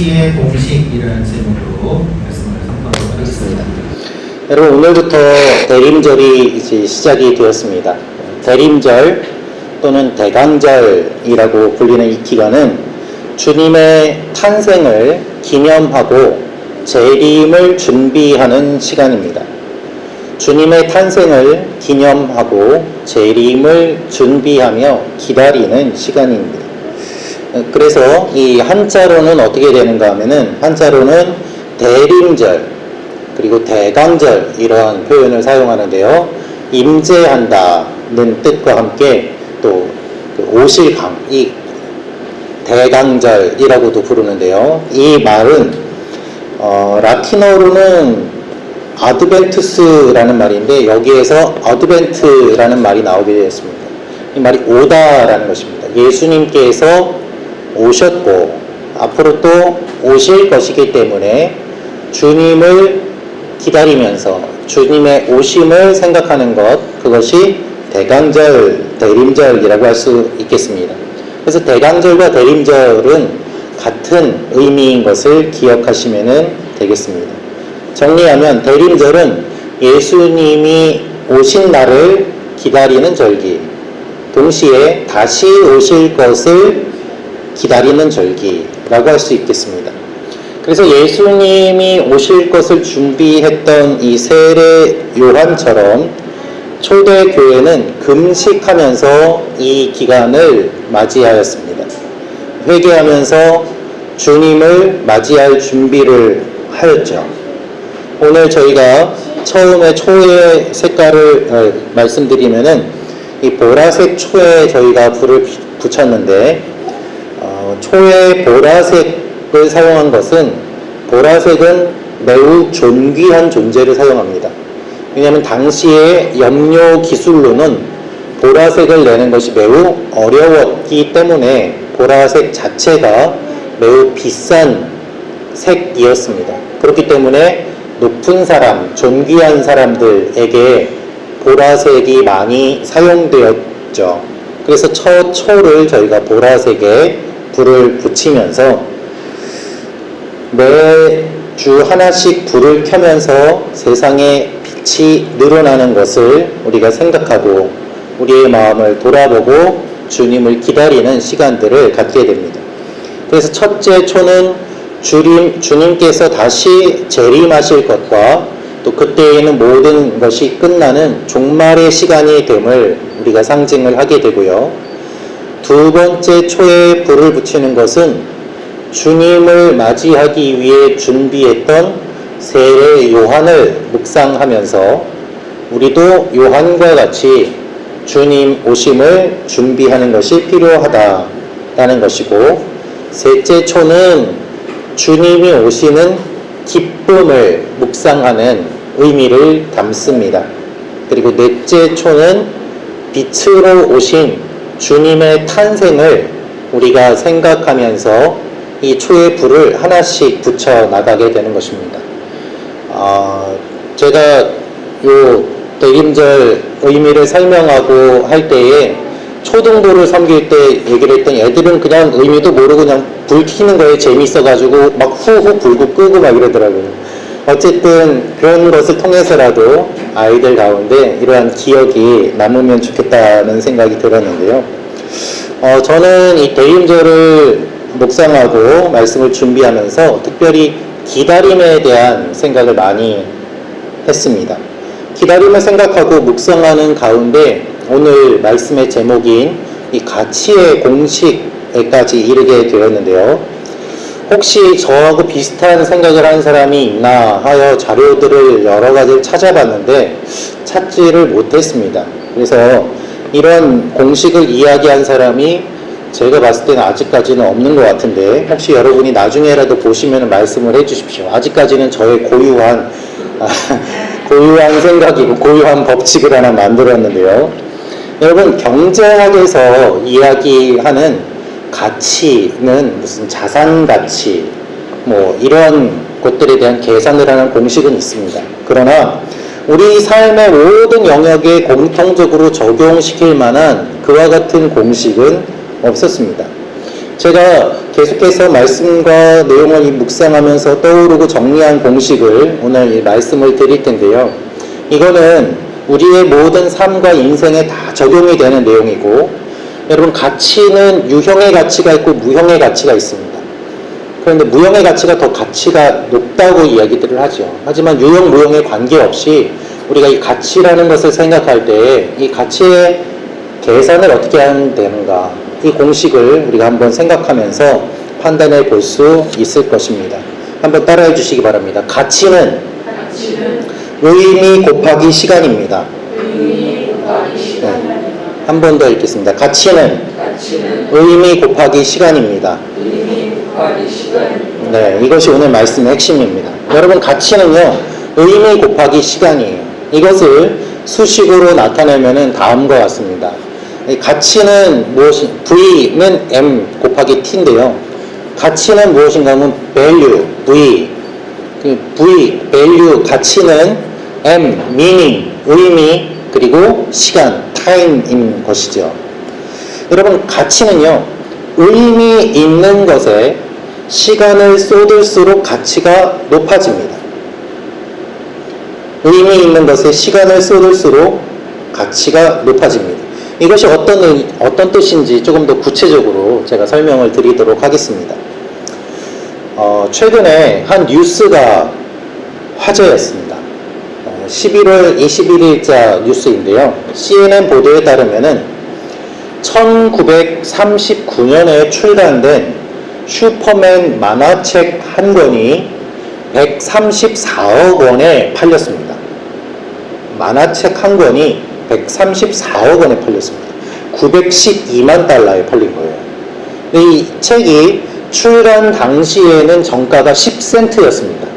가치의 공식이라는 제목으로 말씀을 선포하도록 하겠습니다. 여러분, 오늘부터 대림절이 이제 시작이 되었습니다. 대림절 또는 대강절이라고 불리는 이 기간은 주님의 탄생을 기념하고 재림을 준비하는 시간입니다. 주님의 탄생을 기념하고 재림을 준비하며 기다리는 시간입니다. 그래서 이 한자로는 어떻게 되는가 하면은, 한자로는 대림절 그리고 대강절 이러한 표현을 사용하는데요. 임재한다는 뜻과 함께 또 오실강, 이 대강절이라고도 부르는데요. 이 말은 라틴어로는 아드벤투스라는 말인데, 여기에서 어드벤트라는 말이 나오게 되었습니다. 이 말이 오다라는 것입니다. 예수님께서 오셨고 앞으로 또 오실 것이기 때문에 주님을 기다리면서 주님의 오심을 생각하는 것, 그것이 대강절, 대림절이라고 할 수 있겠습니다. 그래서 대강절과 대림절은 같은 의미인 것을 기억하시면 되겠습니다. 정리하면 대림절은 예수님이 오신 날을 기다리는 절기, 동시에 다시 오실 것을 기다리는 절기라고 할 수 있겠습니다. 그래서 예수님이 오실 것을 준비했던 이 세례 요한처럼 초대교회는 금식하면서 이 기간을 맞이하였습니다. 회개하면서 주님을 맞이할 준비를 하였죠. 오늘 저희가 처음에 초의 색깔을 말씀드리면은, 이 보라색 초에 저희가 불을 붙였는데, 초의 보라색을 사용한 것은, 보라색은 매우 존귀한 존재를 사용합니다. 왜냐하면 당시의 염료 기술로는 보라색을 내는 것이 매우 어려웠기 때문에 보라색 자체가 매우 비싼 색이었습니다. 그렇기 때문에 높은 사람, 존귀한 사람들에게 보라색이 많이 사용되었죠. 그래서 첫 초를 저희가 보라색에 불을 붙이면서 매주 하나씩 불을 켜면서 세상에 빛이 늘어나는 것을 우리가 생각하고 우리의 마음을 돌아보고 주님을 기다리는 시간들을 갖게 됩니다. 그래서 첫째 초는 주님께서 다시 재림하실 것과 또 그때에는 모든 것이 끝나는 종말의 시간이 됨을 우리가 상징을 하게 되고요. 두 번째 초에 불을 붙이는 것은 주님을 맞이하기 위해 준비했던 세례 요한을 묵상하면서 우리도 요한과 같이 주님 오심을 준비하는 것이 필요하다라는 것이고, 셋째 초는 주님이 오시는 기쁨을 묵상하는 의미를 담습니다. 그리고 넷째 초는 빛으로 오신 주님의 탄생을 우리가 생각하면서 이 초의 불을 하나씩 붙여 나가게 되는 것입니다. 제가 요 대림절 의미를 설명하고 할 때에 초등부를 섬길 때 얘기를 했더니, 애들은 그냥 의미도 모르고 그냥 불 켜는 거에 재밌어가지고 막 후후 불고 끄고 막 이러더라고요. 어쨌든 그런 것을 통해서라도 아이들 가운데 이러한 기억이 남으면 좋겠다는 생각이 들었는데요. 저는 이 대림절을 묵상하고 말씀을 준비하면서 특별히 기다림에 대한 생각을 많이 했습니다. 기다림을 생각하고 묵상하는 가운데 오늘 말씀의 제목인 이 가치의 공식에까지 이르게 되었는데요. 혹시 저하고 비슷한 생각을 한 사람이 있나 하여 자료들을 여러 가지를 찾아봤는데 찾지를 못했습니다. 그래서 이런 공식을 이야기한 사람이 제가 봤을 때는 아직까지는 없는 것 같은데, 혹시 여러분이 나중에라도 보시면 말씀을 해주십시오. 아직까지는 저의 고유한 생각이고 고유한 법칙을 하나 만들었는데요. 여러분, 경제학에서 이야기하는 가치는 무슨 자산 가치, 뭐 이런 것들에 대한 계산을 하는 공식은 있습니다. 그러나 우리 삶의 모든 영역에 공통적으로 적용시킬 만한 그와 같은 공식은 없었습니다. 제가 계속해서 말씀과 내용을 묵상하면서 떠오르고 정리한 공식을 오늘 이 말씀을 드릴 텐데요. 이거는 우리의 모든 삶과 인생에 다 적용이 되는 내용이고, 여러분, 가치는 유형의 가치가 있고 무형의 가치가 있습니다. 그런데 무형의 가치가 더 가치가 높다고 이야기들을 하죠. 하지만 유형, 무형에 관계없이 우리가 이 가치라는 것을 생각할 때 이 가치의 계산을 어떻게 하면 되는가, 이 공식을 우리가 한번 생각하면서 판단해 볼 수 있을 것입니다. 한번 따라해 주시기 바랍니다. 가치는 의미 곱하기 시간입니다. 네. 한 번 더 읽겠습니다. 가치는 의미 곱하기 시간입니다. 네, 이것이 오늘 말씀의 핵심입니다. 여러분, 가치는요, 의미 곱하기 시간이에요. 이것을 수식으로 나타내면 다음과 같습니다. 가치는 무엇이, V는 M 곱하기 T인데요. 가치는 무엇인가 하면 value, V, value, 가치는 M, meaning, 의미, 그리고 시간, time인 것이죠. 여러분, 가치는요, 의미 있는 것에 시간을 쏟을수록 가치가 높아집니다. 의미 있는 것에 시간을 쏟을수록 가치가 높아집니다. 이것이 어떤 뜻인지 조금 더 구체적으로 제가 설명을 드리도록 하겠습니다. 최근에 한 뉴스가 화제였습니다. 11월 21일자 뉴스인데요. CNN 보도에 따르면은 1939년에 출간된 슈퍼맨 만화책 한 권이 134억 원에 팔렸습니다. 만화책 한 권이 134억 원에 팔렸습니다. 912만 달러에 팔린 거예요. 이 책이 출간 당시에는 정가가 10센트였습니다.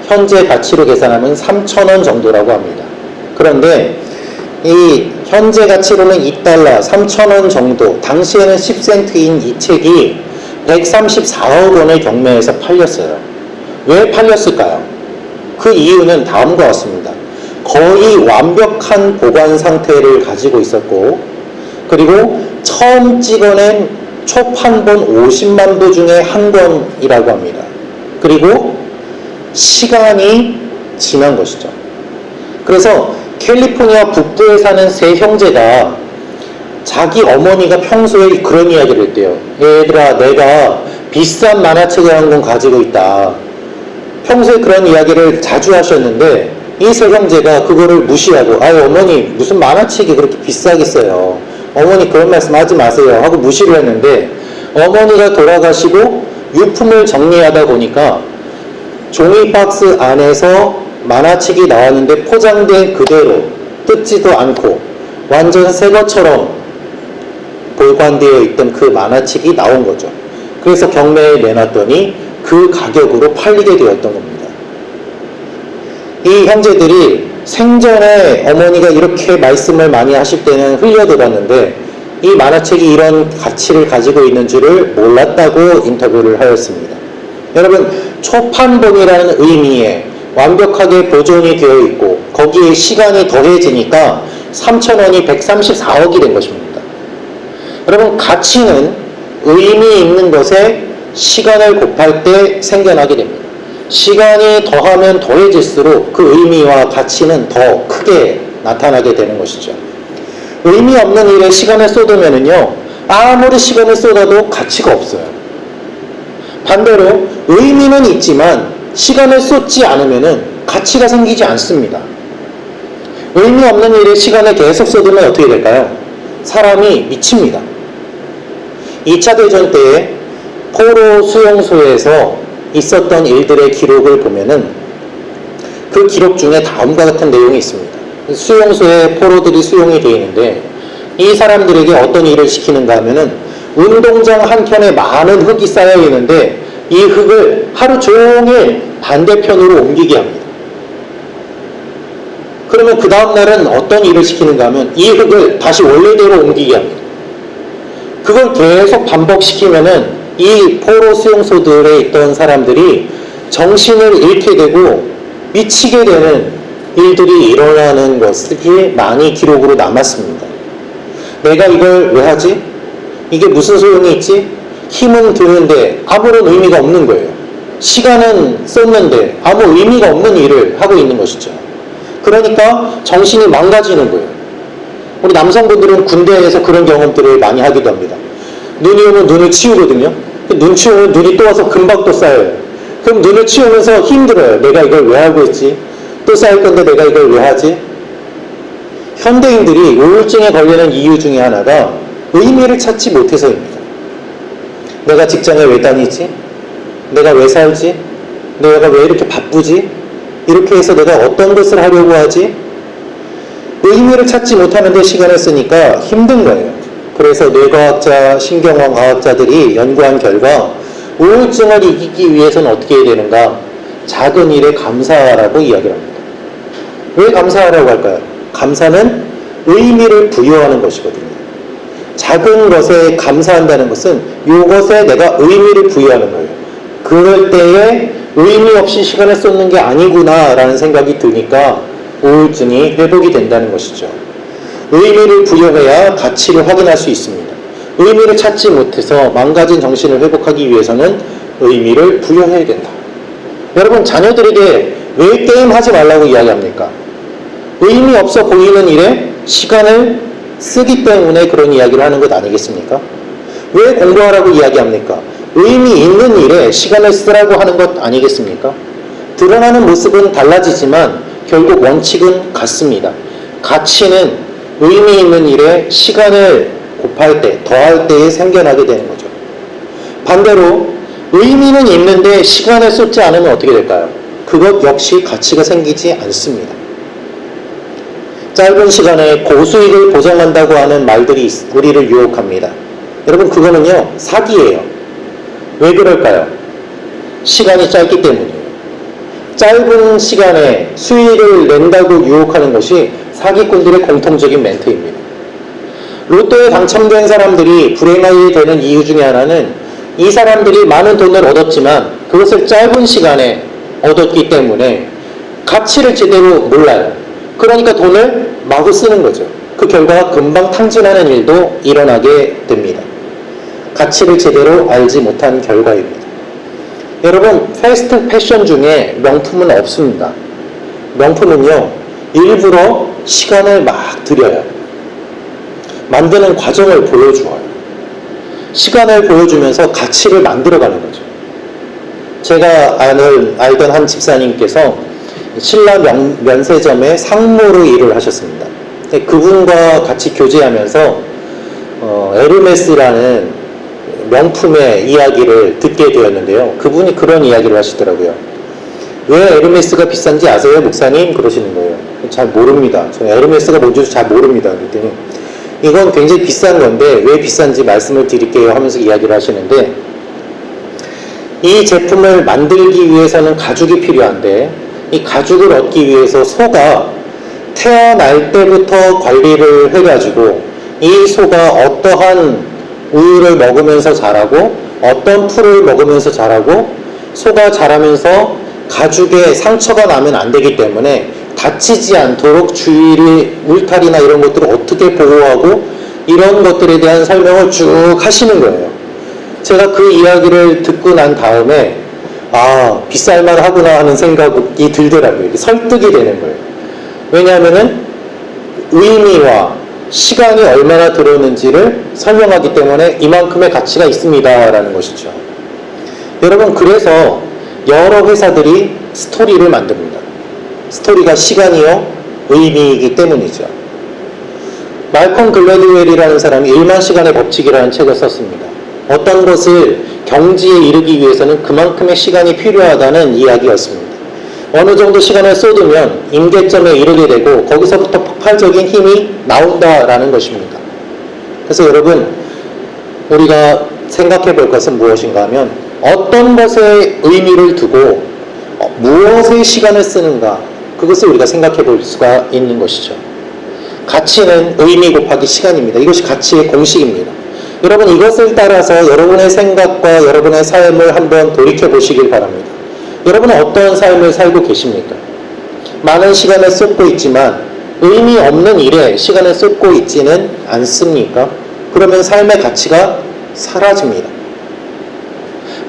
현재 가치로 계산하면 3,000원 정도라고 합니다. 그런데 이 현재 가치로는 2달러, 3,000원 정도, 당시에는 10센트인 이 책이 134억 원의 경매에서 팔렸어요. 왜 팔렸을까요? 그 이유는 다음과 같습니다. 거의 완벽한 보관 상태를 가지고 있었고, 그리고 처음 찍어낸 초판본 50만 부 중에 한 권이라고 합니다. 그리고 시간이 지난 것이죠. 그래서 캘리포니아 북부에 사는 세 형제가 자기 어머니가 평소에 그런 이야기를 했대요. 얘들아, 내가 비싼 만화책을 한 권 가지고 있다. 평소에 그런 이야기를 자주 하셨는데 이 세 형제가 그거를 무시하고, 아유, 어머니 무슨 만화책이 그렇게 비싸겠어요. 어머니 그런 말씀 하지 마세요 하고 무시를 했는데, 어머니가 돌아가시고 유품을 정리하다 보니까 종이 박스 안에서 만화책이 나왔는데 포장된 그대로 뜯지도 않고 완전 새 것처럼 보관되어 있던 그 만화책이 나온 거죠. 그래서 경매에 내놨더니 그 가격으로 팔리게 되었던 겁니다. 이 형제들이 생전에 어머니가 이렇게 말씀을 많이 하실 때는 흘려들었는데 이 만화책이 이런 가치를 가지고 있는 줄을 몰랐다고 인터뷰를 하였습니다. 여러분, 초판본이라는 의미에 완벽하게 보존이 되어 있고 거기에 시간이 더해지니까 3,000원이 134억이 된 것입니다. 여러분, 가치는 의미 있는 것에 시간을 곱할 때 생겨나게 됩니다. 시간이 더하면 더해질수록 그 의미와 가치는 더 크게 나타나게 되는 것이죠. 의미 없는 일에 시간을 쏟으면은요, 아무리 시간을 쏟아도 가치가 없어요. 반대로 의미는 있지만 시간을 쏟지 않으면은 가치가 생기지 않습니다. 의미 없는 일에 시간을 계속 쏟으면 어떻게 될까요? 사람이 미칩니다. 2차 대전 때에 포로 수용소에서 있었던 일들의 기록을 보면은 그 기록 중에 다음과 같은 내용이 있습니다. 수용소에 포로들이 수용이 되어 있는데 이 사람들에게 어떤 일을 시키는가 하면은 운동장 한켠에 많은 흙이 쌓여 있는데 이 흙을 하루 종일 반대편으로 옮기게 합니다. 그러면 그 다음날은 어떤 일을 시키는가 하면 이 흙을 다시 원래대로 옮기게 합니다. 그걸 계속 반복시키면은 이 포로 수용소들에 있던 사람들이 정신을 잃게 되고 미치게 되는 일들이 일어나는 것이 많이 기록으로 남았습니다. 내가 이걸 왜 하지? 이게 무슨 소용이 있지? 힘은 드는데 아무런 의미가 없는 거예요. 시간은 썼는데 아무 의미가 없는 일을 하고 있는 것이죠. 그러니까 정신이 망가지는 거예요. 우리 남성분들은 군대에서 그런 경험들을 많이 하기도 합니다. 눈이 오면 눈을 치우거든요. 눈 치우면 눈이 또 와서 금방 또 쌓여요. 그럼 눈을 치우면서 힘들어요. 내가 이걸 왜 하고 있지? 또 쌓일 건데 내가 이걸 왜 하지? 현대인들이 우울증에 걸리는 이유 중에 하나가 의미를 찾지 못해서입니다. 내가 직장에 왜 다니지? 내가 왜 살지? 내가 왜 이렇게 바쁘지? 이렇게 해서 내가 어떤 것을 하려고 하지? 의미를 찾지 못하는데 시간을 쓰니까 힘든 거예요. 그래서 뇌과학자, 신경학 과학자들이 연구한 결과 우울증을 이기기 위해서는 어떻게 해야 되는가? 작은 일에 감사하라고 이야기를 합니다. 왜 감사하라고 할까요? 감사는 의미를 부여하는 것이거든요. 작은 것에 감사한다는 것은 이것에 내가 의미를 부여하는 거예요. 그럴 때에 의미 없이 시간을 쏟는 게 아니구나 라는 생각이 드니까 우울증이 회복이 된다는 것이죠. 의미를 부여해야 가치를 확인할 수 있습니다. 의미를 찾지 못해서 망가진 정신을 회복하기 위해서는 의미를 부여해야 된다. 여러분, 자녀들에게 왜 게임하지 말라고 이야기합니까? 의미 없어 보이는 일에 시간을 쓰기 때문에 그런 이야기를 하는 것 아니겠습니까? 왜 공부하라고 이야기합니까? 의미 있는 일에 시간을 쓰라고 하는 것 아니겠습니까? 드러나는 모습은 달라지지만 결국 원칙은 같습니다. 가치는 의미 있는 일에 시간을 곱할 때, 더할 때에 생겨나게 되는 거죠. 반대로 의미는 있는데 시간을 쏟지 않으면 어떻게 될까요? 그것 역시 가치가 생기지 않습니다. 짧은 시간에 고수익을 보장한다고 하는 말들이 우리를 유혹합니다. 여러분, 그거는요, 사기예요. 왜 그럴까요? 시간이 짧기 때문이에요. 짧은 시간에 수익을 낸다고 유혹하는 것이 사기꾼들의 공통적인 멘트입니다. 로또에 당첨된 사람들이 불행하게 되는 이유 중에 하나는 이 사람들이 많은 돈을 얻었지만 그것을 짧은 시간에 얻었기 때문에 가치를 제대로 몰라요. 그러니까 돈을 마구 쓰는 거죠. 그 결과 금방 탕진하는 일도 일어나게 됩니다. 가치를 제대로 알지 못한 결과입니다. 여러분, 패스트 패션 중에 명품은 없습니다. 명품은요, 일부러 시간을 막 들여요. 만드는 과정을 보여주어요. 시간을 보여주면서 가치를 만들어가는 거죠. 제가 알던 한 집사님께서 신라 면세점에 상무로 일을 하셨습니다. 그분과 같이 교제하면서 에르메스라는 명품의 이야기를 듣게 되었는데요. 그분이 그런 이야기를 하시더라고요. 왜 에르메스가 비싼지 아세요, 목사님? 그러시는 거예요. 잘 모릅니다. 저는 에르메스가 뭔지도 잘 모릅니다. 그랬더니 이건 굉장히 비싼 건데 왜 비싼지 말씀을 드릴게요 하면서 이야기를 하시는데, 이 제품을 만들기 위해서는 가죽이 필요한데 이 가죽을 얻기 위해서 소가 태어날 때부터 관리를 해가지고 이 소가 어떠한 우유를 먹으면서 자라고 어떤 풀을 먹으면서 자라고, 소가 자라면서 가죽에 상처가 나면 안 되기 때문에 다치지 않도록 주위를 울타리나 이런 것들을 어떻게 보호하고, 이런 것들에 대한 설명을 쭉 하시는 거예요. 제가 그 이야기를 듣고 난 다음에 비쌀만 하구나 하는 생각이 들더라고요. 설득이 되는 거예요. 왜냐하면은 의미와 시간이 얼마나 들어오는지를 설명하기 때문에 이만큼의 가치가 있습니다 라는 것이죠. 여러분, 그래서 여러 회사들이 스토리를 만듭니다. 스토리가 시간이요 의미이기 때문이죠. 말콤 글래드웰이라는 사람이 1만 시간의 법칙이라는 책을 썼습니다. 어떤 것을 경지에 이르기 위해서는 그만큼의 시간이 필요하다는 이야기였습니다. 어느 정도 시간을 쏟으면 임계점에 이르게 되고 거기서부터 폭발적인 힘이 나온다라는 것입니다. 그래서 여러분, 우리가 생각해 볼 것은 무엇인가 하면 어떤 것에 의미를 두고 무엇에 시간을 쓰는가, 그것을 우리가 생각해 볼 수가 있는 것이죠. 가치는 의미 곱하기 시간입니다. 이것이 가치의 공식입니다. 여러분, 이것을 따라서 여러분의 생각과 여러분의 삶을 한번 돌이켜 보시길 바랍니다. 여러분은 어떤 삶을 살고 계십니까? 많은 시간을 쏟고 있지만 의미 없는 일에 시간을 쏟고 있지는 않습니까? 그러면 삶의 가치가 사라집니다.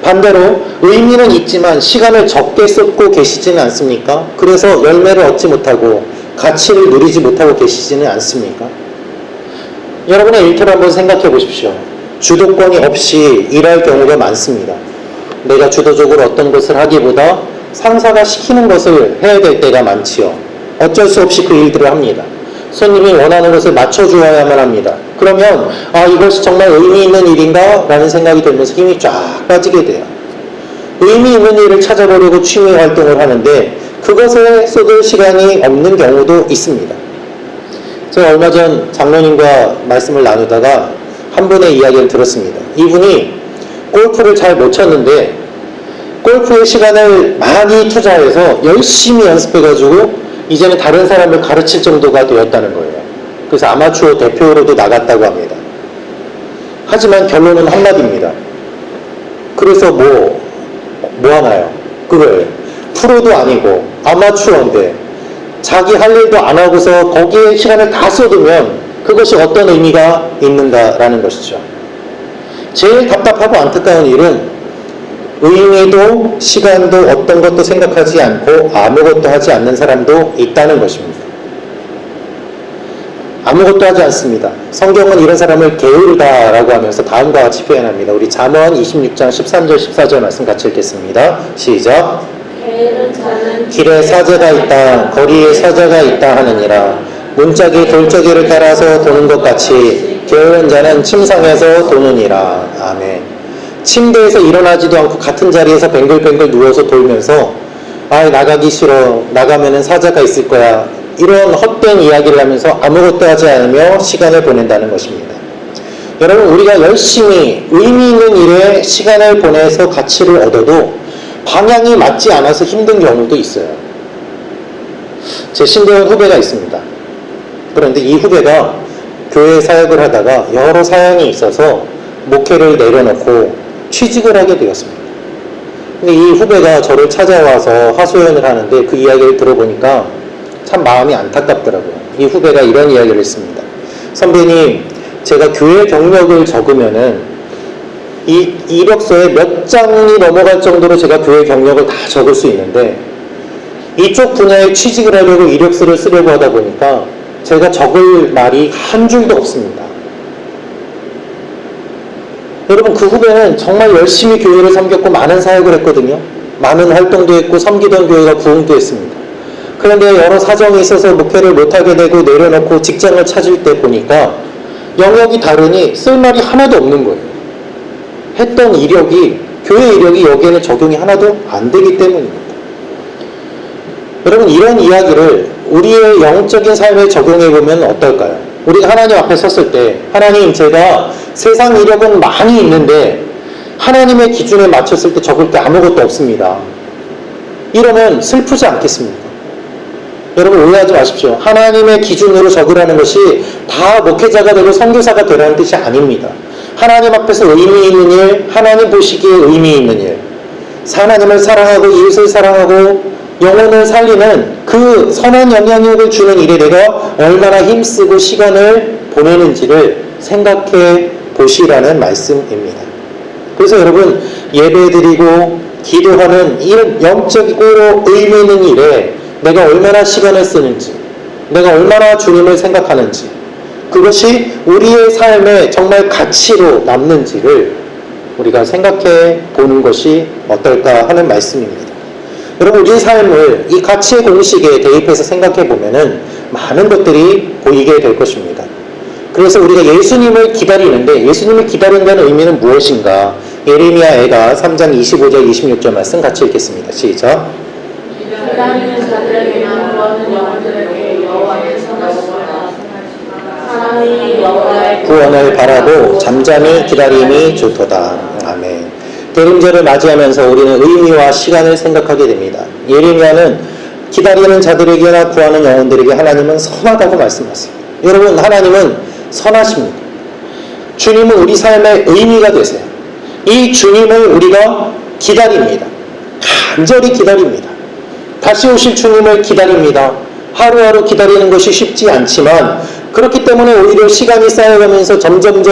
반대로 의미는 있지만 시간을 적게 쏟고 계시지는 않습니까? 그래서 열매를 얻지 못하고 가치를 누리지 못하고 계시지는 않습니까? 여러분의 일터를 한번 생각해 보십시오. 주도권이 없이 일할 경우가 많습니다. 내가 주도적으로 어떤 것을 하기보다 상사가 시키는 것을 해야 될 때가 많지요. 어쩔 수 없이 그 일들을 합니다. 손님이 원하는 것을 맞춰주어야만 합니다. 그러면 이것이 정말 의미 있는 일인가? 라는 생각이 들면서 힘이 쫙 빠지게 돼요. 의미 있는 일을 찾아보려고 취미 활동을 하는데 그것에 쏟을 시간이 없는 경우도 있습니다. 제가 얼마 전 장로님과 말씀을 나누다가 한 분의 이야기를 들었습니다. 이분이 골프를 잘 못 쳤는데 골프의 시간을 많이 투자해서 열심히 연습해가지고 이제는 다른 사람을 가르칠 정도가 되었다는 거예요. 그래서 아마추어 대표로도 나갔다고 합니다. 하지만 결론은 한마디입니다. 그래서 뭐 하나요? 그거예요. 프로도 아니고 아마추어인데 자기 할 일도 안 하고서 거기에 시간을 다 쏟으면 그것이 어떤 의미가 있는가라는 것이죠. 제일 답답하고 안타까운 일은 의미도 시간도 어떤 것도 생각하지 않고 아무것도 하지 않는 사람도 있다는 것입니다. 아무것도 하지 않습니다. 성경은 이런 사람을 게으르다라고 하면서 다음과 같이 표현합니다. 우리 잠언 26장 13절 14절 말씀 같이 읽겠습니다. 시작. 게으른 자는 길에 사자가 있다 거리에 사자가 있다 하느니라. 문짝이 돌적이를 따라서 도는 것 같이 게으른 자는 침상에서 도느니라. 아멘. 침대에서 일어나지도 않고 같은 자리에서 뱅글뱅글 누워서 돌면서 나가기 싫어, 나가면은 사자가 있을 거야, 이런 헛된 이야기를 하면서 아무것도 하지 않으며 시간을 보낸다는 것입니다. 여러분, 우리가 열심히 의미 있는 일에 시간을 보내서 가치를 얻어도 방향이 맞지 않아서 힘든 경우도 있어요. 제 신대원 후배가 있습니다. 그런데 이 후배가 교회 사역을 하다가 여러 사연이 있어서 목회를 내려놓고 취직을 하게 되었습니다. 근데 이 후배가 저를 찾아와서 하소연을 하는데 그 이야기를 들어보니까 참 마음이 안타깝더라고요. 이 후배가 이런 이야기를 했습니다. 선배님, 제가 교회 경력을 적으면은 이 이력서에 몇 장이 넘어갈 정도로 제가 교회 경력을 다 적을 수 있는데 이쪽 분야에 취직을 하려고 이력서를 쓰려고 하다 보니까 제가 적을 말이 한 줄도 없습니다. 여러분, 그 후배는 정말 열심히 교회를 섬겼고 많은 사역을 했거든요. 많은 활동도 했고 섬기던 교회가 부흥도 했습니다. 그런데 여러 사정이 있어서 목회를 못하게 되고 내려놓고 직장을 찾을 때 보니까 영역이 다르니 쓸 말이 하나도 없는 거예요. 했던 이력이, 교회 이력이 여기에는 적용이 하나도 안 되기 때문입니다. 여러분, 이런 이야기를 우리의 영적인 삶에 적용해보면 어떨까요? 우리가 하나님 앞에 섰을 때, 하나님, 제가 세상 이력은 많이 있는데 하나님의 기준에 맞췄을 때 적을 게 아무것도 없습니다. 이러면 슬프지 않겠습니까? 여러분, 오해하지 마십시오. 하나님의 기준으로 적으라는 것이 다 목회자가 되고 선교사가 되라는 뜻이 아닙니다. 하나님 앞에서 의미 있는 일, 하나님 보시기에 의미 있는 일, 하나님을 사랑하고 이웃을 사랑하고 영혼을 살리는 그 선한 영향력을 주는 일에 내가 얼마나 힘쓰고 시간을 보내는지를 생각해 보시라는 말씀입니다. 그래서 여러분, 예배드리고 기도하는 이런 영적이고 의미 있는 일에 내가 얼마나 시간을 쓰는지, 내가 얼마나 주님을 생각하는지, 그것이 우리의 삶에 정말 가치로 남는지를 우리가 생각해 보는 것이 어떨까 하는 말씀입니다. 여러분, 우리 삶을 이 가치의 공식에 대입해서 생각해 보면은 많은 것들이 보이게 될 것입니다. 그래서 우리가 예수님을 기다리는데, 예수님을 기다린다는 의미는 무엇인가? 예레미야가 3장 25절 26절 말씀 같이 읽겠습니다. 시작. 기다리는 자들에게나 구하는 영혼들에게 여호와의 선하시구나. 사람이 여호와의 구원을 바라고 잠잠히 기다림이 좋도다. 아멘. 대림절을 맞이하면서 우리는 의미와 시간을 생각하게 됩니다. 예레미야는 기다리는 자들에게나 구하는 영혼들에게 하나님은 선하다고 말씀하셨습니다. 여러분, 하나님은 선하십니다. 주님은 우리 삶의 의미가 되세요. 이 주님을 우리가 기다립니다. 간절히 기다립니다. 다시 오실 주님을 기다립니다. 하루하루 기다리는 것이 쉽지 않지만 그렇기 때문에 오히려 시간이 쌓여가면서 점점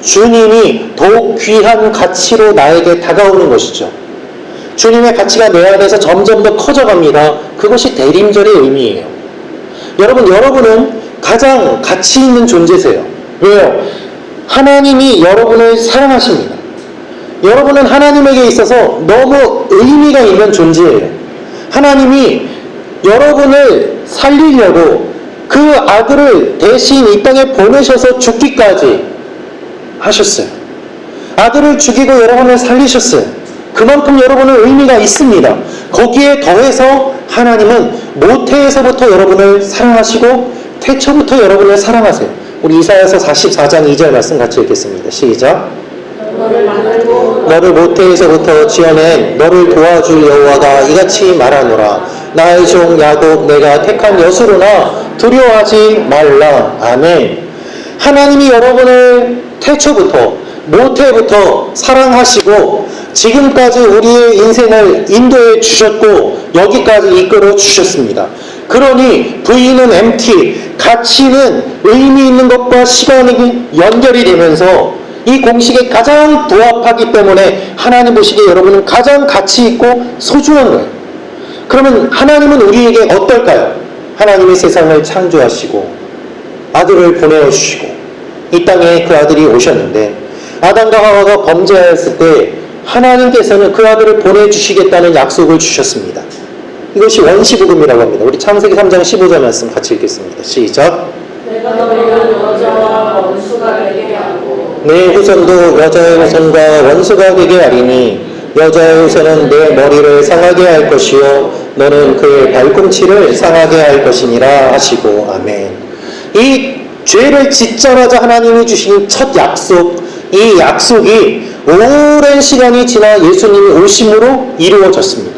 주님이 더욱 귀한 가치로 나에게 다가오는 것이죠. 주님의 가치가 내 안에서 점점 더 커져갑니다. 그것이 대림절의 의미예요. 여러분은 가장 가치 있는 존재세요. 왜요? 하나님이 여러분을 사랑하십니다. 여러분은 하나님에게 있어서 너무 의미가 있는 존재예요. 하나님이 여러분을 살리려고 그 아들을 대신 이 땅에 보내셔서 죽기까지 하셨어요. 아들을 죽이고 여러분을 살리셨어요. 그만큼 여러분은 의미가 있습니다. 거기에 더해서 하나님은 모태에서부터 여러분을 사랑하시고 태초부터 여러분을 사랑하세요. 우리 이사야서 44장 2절 말씀 같이 읽겠습니다. 시작. 너를 모태에서부터 지어낸 너를 도와줄 여호와가 이같이 말하노라. 나의 종 야곱 내가 택한 여수로나 두려워하지 말라. 아멘. 하나님이 여러분을 태초부터 모태부터 사랑하시고 지금까지 우리의 인생을 인도해 주셨고 여기까지 이끌어 주셨습니다. 그러니 V는 MT, 가치는 의미 있는 것과 시간이 연결이 되면서 이 공식에 가장 부합하기 때문에 하나님 보시기에 여러분은 가장 가치 있고 소중한 거예요. 그러면 하나님은 우리에게 어떨까요? 하나님이 세상을 창조하시고 아들을 보내주시고 이 땅에 그 아들이 오셨는데 아담과 하와가 범죄하였을 때 하나님께서는 그 아들을 보내주시겠다는 약속을 주셨습니다. 이것이 원시복음이라고 합니다. 우리 창세기 3장 15절 말씀 같이 읽겠습니다. 시작. 내가 너를 여자와 원수가 되게 하고 내 후손도 여자의 후손과 원수가 되게 하리니 여자의 후손은 내 머리를 상하게 할 것이요 너는 그의 발꿈치를 상하게 할 것이니라 하시고. 아멘. 이 죄를 짓자마자 하나님이 주신 첫 약속, 이 약속이 오랜 시간이 지나 예수님이 오심으로 이루어졌습니다.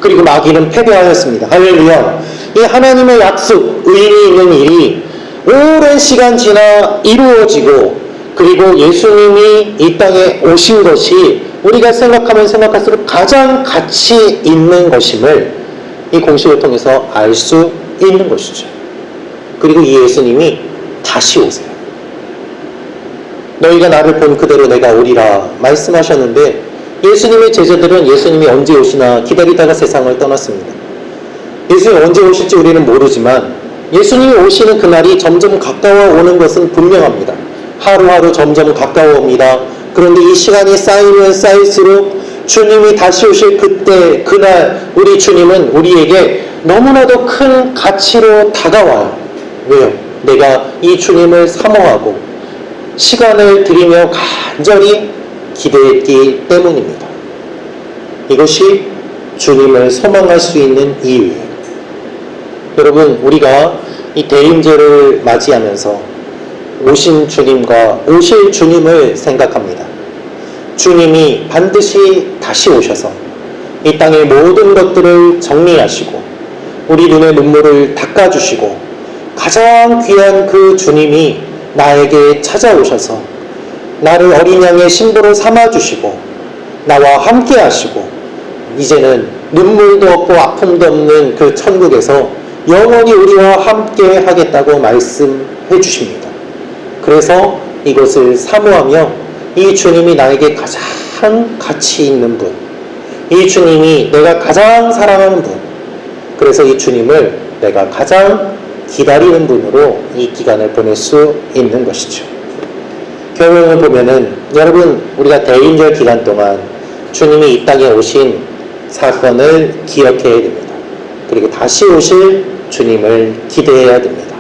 그리고 마귀는 패배하였습니다. 할렐루야. 이 하나님의 약속, 의미 있는 일이 오랜 시간 지나 이루어지고 그리고 예수님이 이 땅에 오신 것이 우리가 생각하면 생각할수록 가장 가치 있는 것임을 이 공식을 통해서 알 수 있는 것이죠. 그리고 이 예수님이 다시 오세요. 너희가 나를 본 그대로 내가 오리라 말씀하셨는데 예수님의 제자들은 예수님이 언제 오시나 기다리다가 세상을 떠났습니다. 예수님이 언제 오실지 우리는 모르지만 예수님이 오시는 그날이 점점 가까워 오는 것은 분명합니다. 하루하루 점점 가까워옵니다. 그런데 이 시간이 쌓이면 쌓일수록 주님이 다시 오실 그때 그날 우리 주님은 우리에게 너무나도 큰 가치로 다가와요. 왜요? 내가 이 주님을 사모하고 시간을 들이며 간절히 기대했기 때문입니다. 이것이 주님을 소망할 수 있는 이유예요. 여러분, 우리가 이 대림절을 맞이하면서 오신 주님과 오실 주님을 생각합니다. 주님이 반드시 다시 오셔서 이 땅의 모든 것들을 정리하시고 우리 눈의 눈물을 닦아주시고 가장 귀한 그 주님이 나에게 찾아오셔서 나를 어린 양의 신부로 삼아주시고 나와 함께 하시고 이제는 눈물도 없고 아픔도 없는 그 천국에서 영원히 우리와 함께 하겠다고 말씀해 주십니다. 그래서 이것을 사모하며 이 주님이 나에게 가장 가치 있는 분, 이 주님이 내가 가장 사랑하는 분, 그래서 이 주님을 내가 가장 기다리는 분으로 이 기간을 보낼 수 있는 것이죠. 결론을 보면은 여러분, 우리가 대림절 기간 동안 주님이 이 땅에 오신 사건을 기억해야 됩니다. 그리고 다시 오실 주님을 기대해야 됩니다.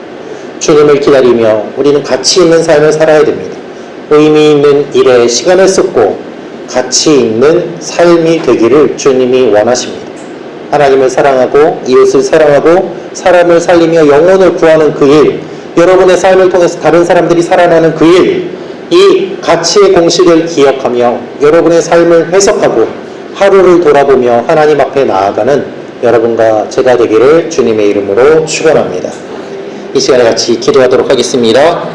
주님을 기다리며 우리는 가치 있는 삶을 살아야 됩니다. 의미 있는 일에 시간을 쏟고 가치 있는 삶이 되기를 주님이 원하십니다. 하나님을 사랑하고 이웃을 사랑하고 사람을 살리며 영혼을 구하는 그 일, 여러분의 삶을 통해서 다른 사람들이 살아나는 그 일, 이 가치의 공식을 기억하며 여러분의 삶을 해석하고 하루를 돌아보며 하나님 앞에 나아가는 여러분과 제가 되기를 주님의 이름으로 축원합니다. 이 시간에 같이 기도하도록 하겠습니다.